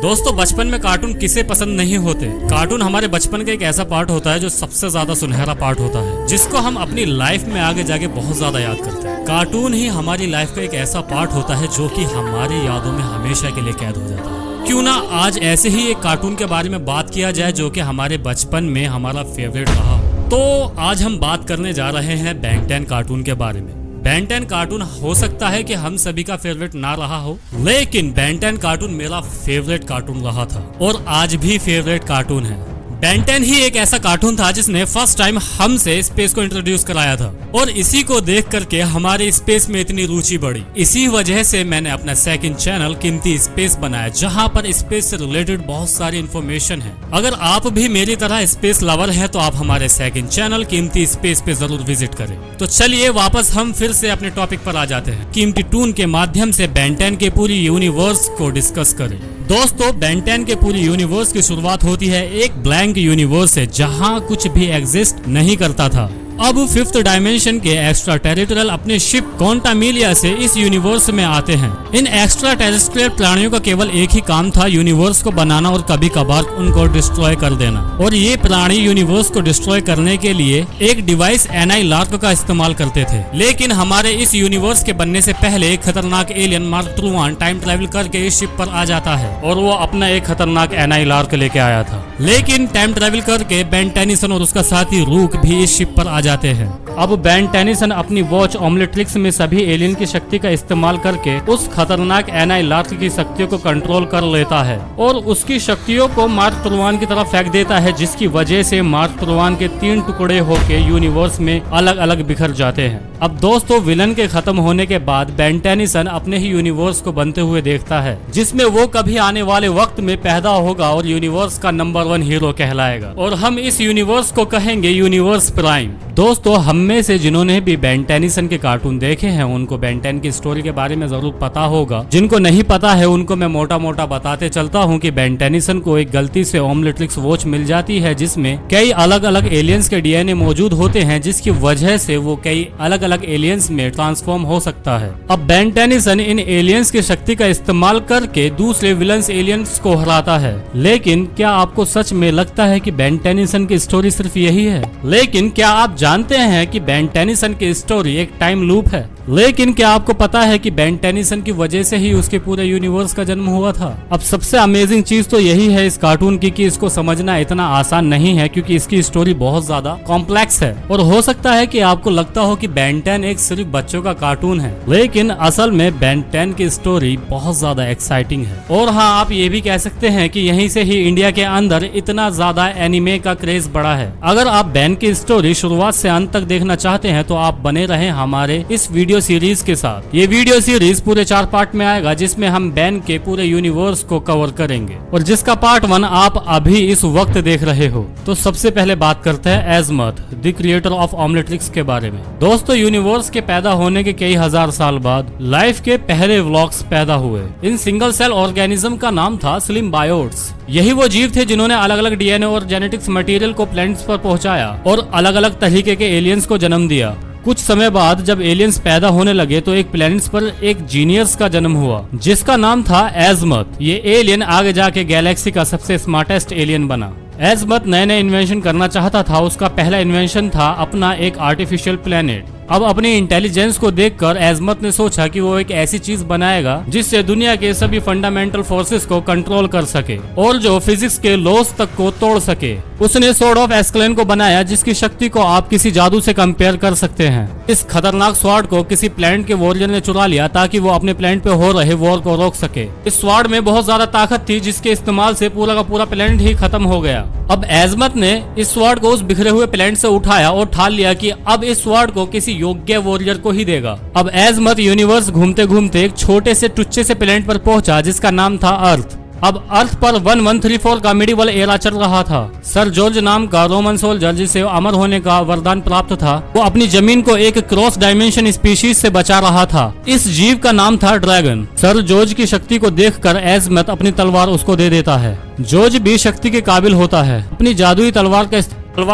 दोस्तों, बचपन में कार्टून किसे पसंद नहीं होते। कार्टून हमारे बचपन का एक ऐसा पार्ट होता है जो सबसे ज्यादा सुनहरा पार्ट होता है, जिसको हम अपनी लाइफ में आगे जाके बहुत ज्यादा याद करते हैं। कार्टून ही हमारी लाइफ का एक ऐसा पार्ट होता है जो कि हमारी यादों में हमेशा के लिए कैद हो जाता है। क्यों ना आज ऐसे ही एक कार्टून के बारे में बात किया जाए जो कि हमारे बचपन में हमारा फेवरेट रहा। तो आज हम बात करने जा रहे हैं बेन 10 कार्टून के बारे में। बेन 10 कार्टून हो सकता है कि हम सभी का फेवरेट ना रहा हो, लेकिन बेन 10 कार्टून मेरा फेवरेट कार्टून रहा था और आज भी फेवरेट कार्टून है। बेन 10 ही एक ऐसा कार्टून था जिसने फर्स्ट टाइम हमसे स्पेस को इंट्रोड्यूस कराया था और इसी को देख करके हमारे स्पेस में इतनी रुचि बढ़ी। इसी वजह से मैंने अपना सेकंड चैनल कीमती स्पेस बनाया, जहां पर स्पेस से रिलेटेड बहुत सारी इन्फॉर्मेशन है। अगर आप भी मेरी तरह स्पेस लवर हैं तो आप हमारे सेकंड चैनल कीमती स्पेस पे जरूर विजिट करें। तो चलिए वापस हम फिर से अपने टॉपिक पर आ जाते हैं। कीमती टून के माध्यम से बेन 10 के पूरी यूनिवर्स को डिस्कस करें। दोस्तों, बेन 10 के पूरी यूनिवर्स की शुरुआत होती है एक ब्लैंक यूनिवर्स से, जहां कुछ भी एग्जिस्ट नहीं करता था। अब 5th डायमेंशन के एक्स्ट्रा टेरिटोरियल अपने शिप क्वांटामिलिया से इस यूनिवर्स में आते हैं। इन एक्स्ट्रा टेरेस्ट्रियल प्राणियों का केवल एक ही काम था, यूनिवर्स को बनाना और कभी कभार उनको डिस्ट्रॉय कर देना। और ये प्राणी यूनिवर्स को डिस्ट्रॉय करने के लिए एक डिवाइस एनाइलार्क का इस्तेमाल करते थे। लेकिन हमारे इस यूनिवर्स के बनने से पहले एक खतरनाक alien mark II time travel करके इस शिप पर आ जाता है और वो अपना एक खतरनाक एनाइलार्क लेके आया था। लेकिन टाइम ट्रेवल करके बेन टेनिसन और उसका साथी रूक भी इस शिप पर आ जाते हैं। अब बेन टेनिसन अपनी वॉच ओमलेट्रिक्स में सभी एलियन की शक्ति का इस्तेमाल करके उस खतरनाक एनाइलार्क की शक्तियों को कंट्रोल कर लेता है और उसकी शक्तियों को मार्क II की तरफ फेंक देता है, जिसकी वजह से मार्क II के 3 टुकड़े होके यूनिवर्स में अलग अलग बिखर जाते हैं। अब दोस्तों, विलन के खत्म होने के बाद बेन टेनिसन अपने ही यूनिवर्स को बनते हुए देखता है, जिसमें वो कभी आने वाले वक्त में पैदा होगा और यूनिवर्स का नंबर 1 हीरो कहलाएगा और हम इस यूनिवर्स को कहेंगे यूनिवर्स प्राइम। दोस्तों, हम में से जिन्होंने भी बेन टेनिसन के कार्टून देखे हैं उनको बेन 10 की स्टोरी के बारे में जरूर पता होगा। जिनको नहीं पता है उनको मैं मोटा मोटा बताते चलता हूँ कि बेन टेनिसन को एक गलती से ओमलेट्रिक्स वॉच मिल जाती है, जिसमें कई अलग अलग एलियंस के डीएनए मौजूद होते हैं, जिसकी वजह से वो कई अलग अलग एलियंस में ट्रांसफॉर्म हो सकता है। अब बेन टेनिसन इन एलियंस की शक्ति का इस्तेमाल करके दूसरे विलन्स एलियंस को हराता है। लेकिन क्या आपको सच में लगता है कि बेन टेनिसन की स्टोरी सिर्फ यही है? लेकिन क्या आप जानते हैं कि बेन टेनिसन की स्टोरी एक टाइम लूप है? लेकिन क्या आपको पता है कि बेन टेनिसन की वजह से ही उसके पूरे यूनिवर्स का जन्म हुआ था? अब सबसे अमेजिंग चीज तो यही है इस कार्टून की कि इसको समझना इतना आसान नहीं है, क्योंकि इसकी स्टोरी बहुत ज्यादा कॉम्प्लेक्स है। और हो सकता है कि आपको लगता हो कि बेन 10 एक सिर्फ बच्चों का कार्टून है, लेकिन असल में बेन 10 की स्टोरी बहुत ज्यादा एक्साइटिंग है। और हाँ, आप ये भी कह सकते हैं कि यहीं से ही इंडिया के अंदर इतना ज्यादा एनिमे का क्रेज बढ़ा है। अगर आप बेन की स्टोरी शुरुआत से अंत तक देखना चाहते हैं तो आप बने रहें हमारे इस वीडियो सीरीज के साथ। ये वीडियो सीरीज पूरे 4 पार्ट में आएगा, जिसमें हम बेन के पूरे यूनिवर्स को कवर करेंगे और जिसका पार्ट 1 आप अभी इस वक्त देख रहे हो। तो सबसे पहले बात करते हैं एजमथ, द क्रिएटर ऑफ ओमलेट्रिक्स के बारे में। दोस्तों, यूनिवर्स के पैदा होने के कई हजार साल बाद लाइफ के पहले व्लॉग्स पैदा हुए। इन सिंगल सेल ऑर्गेनिज्म का नाम था स्लिम बायोट्स। यही वो जीव थे जिन्होंने अलग अलग डीएनए और जेनेटिक्स मटेरियल को प्लैनेट्स पर पहुंचाया और अलग अलग तरीके के एलियंस को जन्म दिया। कुछ समय बाद जब एलियंस पैदा होने लगे तो एक प्लैनेट्स पर एक जीनियस का जन्म हुआ, जिसका नाम था एजमथ। ये एलियन आगे जाके गैलेक्सी का सबसे स्मार्टेस्ट एलियन बना। एजमथ नए नए इन्वेंशन करना चाहता था। उसका पहला इन्वेंशन था अपना एक आर्टिफिशियल प्लेनेट। अब अपनी इंटेलिजेंस को देखकर एजमथ ने सोचा कि वो एक ऐसी चीज बनाएगा जिससे दुनिया के सभी फंडामेंटल फोर्सेस को कंट्रोल कर सके और जो फिजिक्स के लॉस तक को तोड़ सके। उसने स्वॉर्ड ऑफ एस्क्लेन को बनाया, जिसकी शक्ति को आप किसी जादू से कंपेयर कर सकते हैं। इस खतरनाक स्वॉर्ड को किसी प्लैनेट के वॉरियर ने चुरा लिया ताकि वो अपने प्लैनेट पे हो रहे वॉर को रोक सके। इस स्वॉर्ड में बहुत ज्यादा ताकत थी, जिसके इस्तेमाल से पूरा का पूरा प्लैनेट ही खत्म हो गया। अब एजमथ ने इस स्वॉर्ड को उस बिखरे हुए प्लैनेट से उठाया और ठान लिया कि अब इस स्वॉर्ड को किसी योग्य वॉरियर को ही देगा। अब एजमथ यूनिवर्स घूमते घूमते एक छोटे से टुच्चे से प्लैनेट पर पहुंचा, जिसका नाम था अर्थ। अब अर्थ पर 1134 का मिडिवल एरा चल रहा था। सर जॉर्ज नाम का रोमन सोल्जर, जिसे अमर होने का वरदान प्राप्त था, वो अपनी जमीन को एक क्रॉस डायमेंशन स्पीशीज से बचा रहा था। इस जीव का नाम था ड्रैगन। सर जॉर्ज की शक्ति को देखकर एजमथ अपनी तलवार उसको दे देता है। जॉर्ज भी शक्ति के काबिल होता है। अपनी जादुई तलवार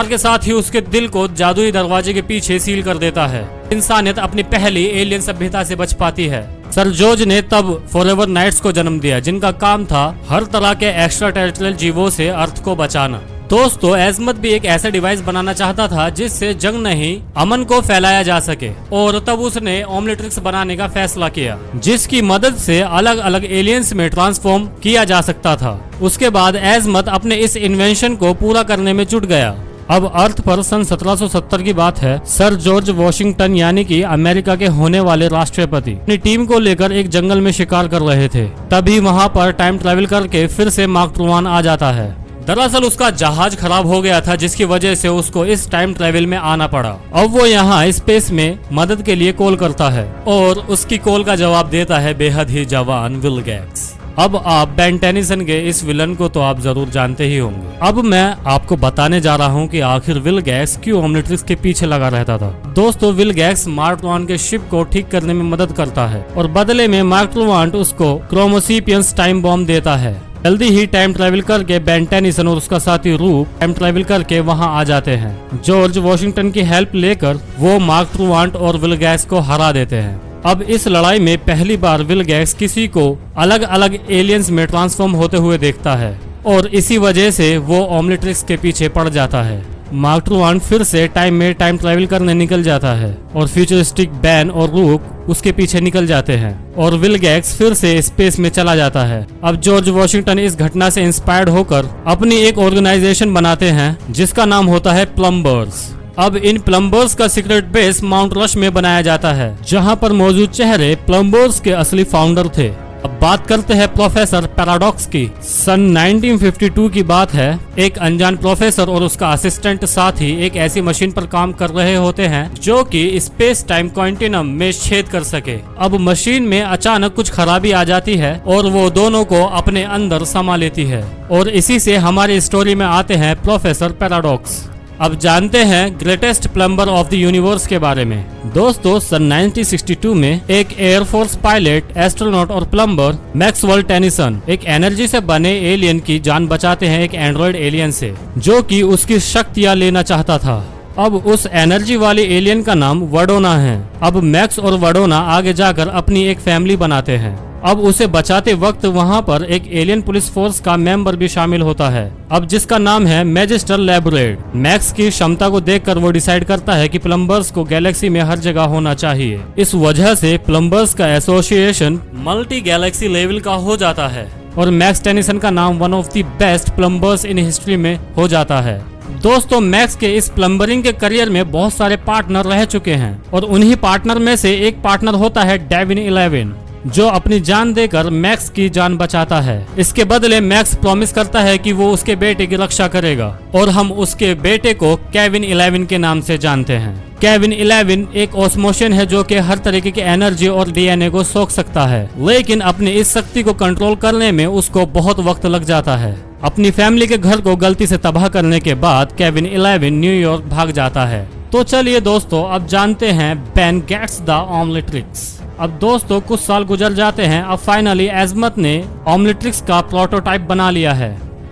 के साथ ही उसके दिल को जादुई दरवाजे के पीछे सील कर देता है। इंसानियत अपनी पहली एलियन सभ्यता से बच पाती है। सर जॉर्ज ने तब फॉरएवर नाइट्स को जन्म दिया, जिनका काम था हर तरह के एक्स्ट्रा टेरिटोरियल जीवों से अर्थ को बचाना। दोस्तों एजमत भी एक ऐसा डिवाइस बनाना चाहता था जिससे जंग नहीं अमन को फैलाया जा सके, और तब उसने ओमलेट्रिक्स बनाने का फैसला किया, जिसकी मदद से अलग अलग एलियंस में ट्रांसफॉर्म किया जा सकता था। उसके बाद एजमत अपने इस इन्वेंशन को पूरा करने में जुट गया। अब अर्थ पर सन 1770 की बात है। सर जॉर्ज वॉशिंगटन यानी कि अमेरिका के होने वाले राष्ट्रपति अपनी टीम को लेकर एक जंगल में शिकार कर रहे थे। तभी वहां पर टाइम ट्रेवल करके फिर से मार्क ट्रूमान आ जाता है। दरअसल उसका जहाज खराब हो गया था, जिसकी वजह से उसको इस टाइम ट्रेवल में आना पड़ा। अब वो यहाँ स्पेस में मदद के लिए कॉल करता है और उसकी कॉल का जवाब देता है बेहद ही जवान विल गैक्स। अब आप बेन टेनिसन के इस विलन को तो आप जरूर जानते ही होंगे। अब मैं आपको बताने जा रहा हूँ कि आखिर विल गैक्स क्यों ओमलेट्रिक्स के पीछे लगा रहता था। दोस्तों विल गैक्स मार्क ट्रूमान के शिप को ठीक करने में मदद करता है और बदले में मार्क ट्रूमान उसको क्रोमोसिपियंस टाइम बॉम्ब देता है। जल्दी ही टाइम ट्रेवल करके बेन टेनिसन और उसका साथी रूप टाइम ट्रेवल करके वहां आ जाते हैं। जॉर्ज वॉशिंगटन की हेल्प लेकर वो मार्क ट्रूमान और विल गैक्स को हरा देते हैं। अब इस लड़ाई में पहली बार विल गैक्स किसी को अलग अलग एलियंस में ट्रांसफॉर्म होते हुए देखता है और इसी वजह से वो ओमलेट्रिक्स के पीछे पड़ जाता है। मार्क ट्रूमान फिर से टाइम में टाइम ट्रेवल करने निकल जाता है और फ्यूचरिस्टिक बैन और रूक उसके पीछे निकल जाते हैं और विल गैक्स फिर से स्पेस में चला जाता है। अब जॉर्ज वॉशिंगटन इस घटना से इंस्पायर्ड होकर अपनी एक ऑर्गेनाइजेशन बनाते हैं जिसका नाम होता है प्लम्बर्स। अब इन प्लम्बर्स का सीक्रेट बेस माउंट रश में बनाया जाता है, जहां पर मौजूद चेहरे प्लम्बर्स के असली फाउंडर थे। अब बात करते हैं प्रोफेसर पैराडॉक्स की। सन 1952 की बात है। एक अनजान प्रोफेसर और उसका असिस्टेंट साथी एक ऐसी मशीन पर काम कर रहे होते हैं जो कि स्पेस टाइम कॉन्टिनम में छेद कर सके। अब मशीन में अचानक कुछ खराबी आ जाती है और वो दोनों को अपने अंदर समा लेती है और इसी से हमारी स्टोरी में आते हैं प्रोफेसर पैराडॉक्स। अब जानते हैं greatest plumber of the universe के बारे में। दोस्तों सन 1962 में एक एयरफोर्स पायलट, एस्ट्रोनॉट और प्लम्बर मैक्सवेल टेनिसन एक एनर्जी से बने एलियन की जान बचाते हैं एक एंड्रॉइड एलियन से, जो कि उसकी शक्तियां लेना चाहता था। अब उस एनर्जी वाली एलियन का नाम वडोना है। अब मैक्स और वडोना आगे जाकर अपनी एक फैमिली बनाते हैं। अब उसे बचाते वक्त वहां पर एक एलियन पुलिस फोर्स का मेंबर भी शामिल होता है, अब जिसका नाम है मैजिस्टर लेब्रेड। मैक्स की क्षमता को देखकर वो डिसाइड करता है कि प्लम्बर्स को गैलेक्सी में हर जगह होना चाहिए। इस वजह से प्लम्बर्स का एसोसिएशन मल्टी गैलेक्सी लेवल का हो जाता है और मैक्स टेनिसन का नाम one of the best plumbers in history में हो जाता है। दोस्तों मैक्स के इस प्लम्बरिंग के करियर में बहुत सारे पार्टनर रह चुके हैं और उन्हीं पार्टनर में से एक पार्टनर होता है डेविन 11, जो अपनी जान देकर मैक्स की जान बचाता है। इसके बदले मैक्स प्रॉमिस करता है कि वो उसके बेटे की रक्षा करेगा और हम उसके बेटे को केविन 11 के नाम से जानते हैं। केविन 11 एक ऑस्मोशन है जो कि हर तरीके की एनर्जी और डीएनए को सोख सकता है, लेकिन अपनी इस शक्ति को कंट्रोल करने में उसको बहुत वक्त लग जाता है। अपनी फैमिली के घर को गलती से तबाह करने के बाद केविन 11 न्यूयॉर्क भाग जाता है। तो चलिए दोस्तों अब जानते हैं बेन गेट्स द ओमलेट्रिक्स। अब दोस्तों कुछ साल गुजर जाते हैं। अब फाइनली एजमत ने ओमलेट्रिक्स का प्रोटोटाइप बना लिया है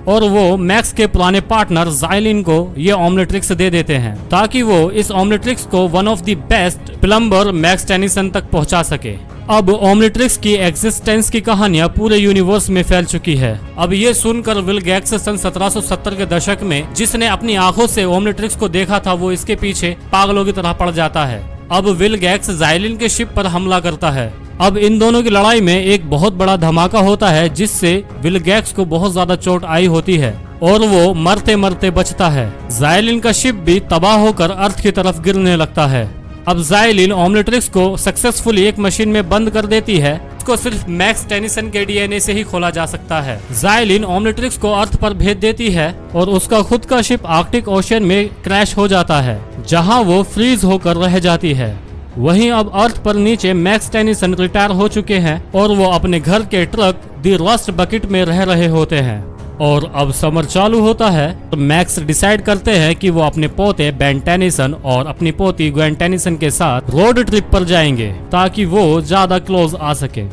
और वो मैक्स के पुराने पार्टनर जाइलिन को ये ओमलेट्रिक्स दे देते हैं ताकि वो इस ओमलेट्रिक्स को one of the best plumber max Tennyson तक पहुंचा सके। अब ओमलेट्रिक्स की एग्जिस्टेंस की कहानियां पूरे यूनिवर्स में फैल चुकी है। अब ये सुनकर विल गैक्स सन 1770 के दशक में जिसने अपनी आंखों से ओमलेट्रिक्स को देखा था वो इसके पीछे पागलों की तरह पड़ जाता है। अब विल गैक्स जाइलिन के शिप पर हमला करता है। अब इन दोनों की लड़ाई में एक बहुत बड़ा धमाका होता है जिससे विल गैक्स को बहुत ज्यादा चोट आई होती है और वो मरते मरते बचता है। जाइलिन का शिप भी तबाह होकर अर्थ की तरफ गिरने लगता है। अब जाइलिन ओमलेट्रिक्स को सक्सेसफुली एक मशीन में बंद कर देती है। इसको सिर्फ मैक्स टेनिसन के डीएनए से ही खोला जा सकता है। जाइलिन ओमलेट्रिक्स को अर्थ पर भेज देती है और उसका खुद का शिप आर्कटिक ओशन में क्रैश हो जाता है, जहां वो फ्रीज होकर रह जाती है। वहीं अब अर्थ पर नीचे मैक्स टेनिसन रिटायर हो चुके हैं और वो अपने घर के ट्रक द रस्ट बकेट में रह रहे होते हैं। और अब समर चालू होता है तो मैक्स डिसाइड करते हैं कि वो अपने पोते बेन टेनिसन और अपनी पोती ग्वेन टेनिसन के साथ रोड ट्रिप पर जाएंगे ताकि वो ज्यादा क्लोज आ सके।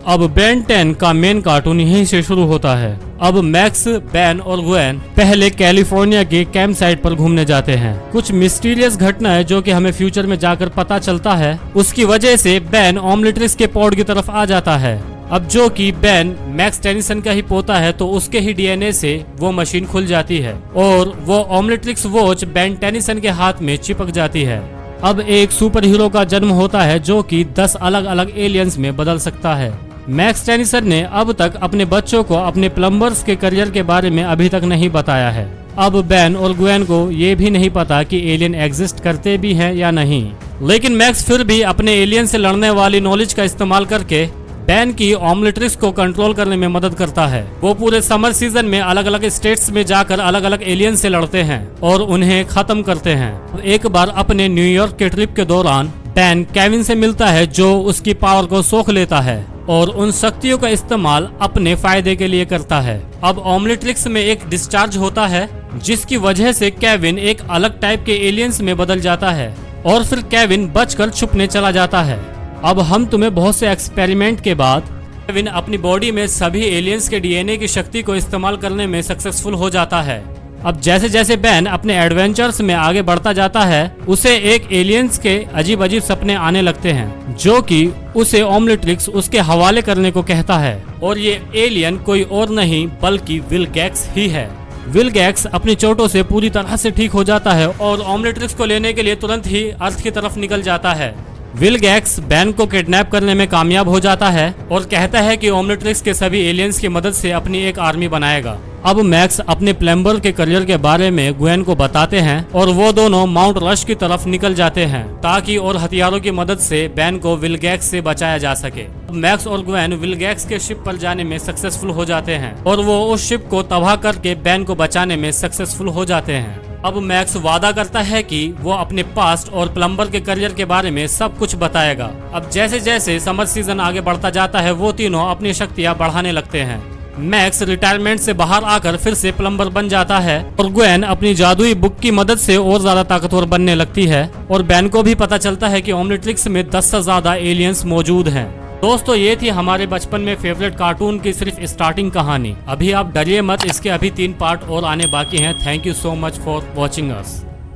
अब बेन 10 का मेन कार्टून यहीं से शुरू होता है। अब मैक्स, बेन और ग्वेन पहले कैलिफोर्निया के कैंप साइट पर घूमने जाते हैं। कुछ मिस्टीरियस घटना है जो कि हमें फ्यूचर में जाकर पता चलता है। उसकी वजह से बेन ओमलेट्रिक्स के पॉड की तरफ आ जाता है। अब जो कि बेन मैक्स टेनिसन का ही पोता है, तो उसके ही डीएनए से वो मशीन खुल जाती है और वो ओमलेट्रिक्स वॉच बेन टेनिसन के हाथ में चिपक जाती है। अब एक सुपर हीरो का जन्म होता है जो कि 10 अलग अलग एलियंस में बदल सकता है। मैक्स टेनिसन ने अब तक अपने बच्चों को अपने प्लम्बर्स के करियर के बारे में अभी तक नहीं बताया है। अब बेन और ग्वेन को ये भी नहीं पता कि एलियन एग्जिस्ट करते भी हैं या नहीं, लेकिन मैक्स फिर भी अपने एलियन से लड़ने वाली नॉलेज का इस्तेमाल करके बेन की ओमलेट्रिक्स को कंट्रोल करने में मदद करता है। वो पूरे समर सीजन में अलग अलग स्टेट्स में जाकर अलग अलग एलियन से लड़ते हैं और उन्हें खत्म करते हैं। एक बार अपने न्यूयॉर्क के ट्रिप के दौरान बेन केविन से मिलता है जो उसकी पावर को सोख लेता है और उन शक्तियों का इस्तेमाल अपने फायदे के लिए करता है। अब ओमलेट्रिक्स में एक डिस्चार्ज होता है जिसकी वजह से केविन एक अलग टाइप के एलियंस में बदल जाता है और फिर केविन बचकर छुपने चला जाता है। अब हम तुम्हें बहुत से एक्सपेरिमेंट के बाद केविन अपनी बॉडी में सभी एलियंस के डीएनए की शक्ति को इस्तेमाल करने में सक्सेसफुल हो जाता है। अब जैसे जैसे बेन अपने एडवेंचर्स में आगे बढ़ता जाता है, उसे एक एलियंस के अजीब अजीब सपने आने लगते हैं जो कि उसे ओमलेट्रिक्स उसके हवाले करने को कहता है। और ये एलियन कोई और नहीं बल्कि विल गैक्स ही है। विल गैक्स अपनी चोटों से पूरी तरह से ठीक हो जाता है और ओमलेट्रिक्स को लेने के लिए तुरंत ही अर्थ की तरफ निकल जाता है। विल गैक्स बेन को किडनैप करने में कामयाब हो जाता है और कहता है कि ओमलेट्रिक्स के सभी एलियंस की मदद से अपनी एक आर्मी बनाएगा। अब मैक्स अपने प्लम्बर के करियर के बारे में ग्वेन को बताते हैं और वो दोनों माउंट रश की तरफ निकल जाते हैं ताकि और हथियारों की मदद से बेन को विल गैक्स से बचाया जा सके। मैक्स और ग्वेन विल गैक्स के शिप पर जाने में सक्सेसफुल हो जाते हैं और वो उस शिप को तबाह करके बेन को बचाने में सक्सेसफुल हो जाते हैं। अब मैक्स वादा करता है कि वो अपने पास्ट और प्लम्बर के करियर के बारे में सब कुछ बताएगा। अब जैसे जैसे समर सीजन आगे बढ़ता जाता है, वो तीनों अपनी शक्तियां बढ़ाने लगते हैं। मैक्स रिटायरमेंट से बाहर आकर फिर से प्लम्बर बन जाता है और ग्वेन अपनी जादुई बुक की मदद से और ज्यादा ताकतवर बनने लगती है और बेन को भी पता चलता है कि ओमलेट्रिक्स में 10 से ज्यादा एलियंस मौजूद हैं। दोस्तों, ये थी हमारे बचपन में फेवरेट कार्टून की सिर्फ स्टार्टिंग कहानी। अभी आप डरिए मत, इसके अभी 3 पार्ट और आने बाकी हैं। Thank you so much for watching us.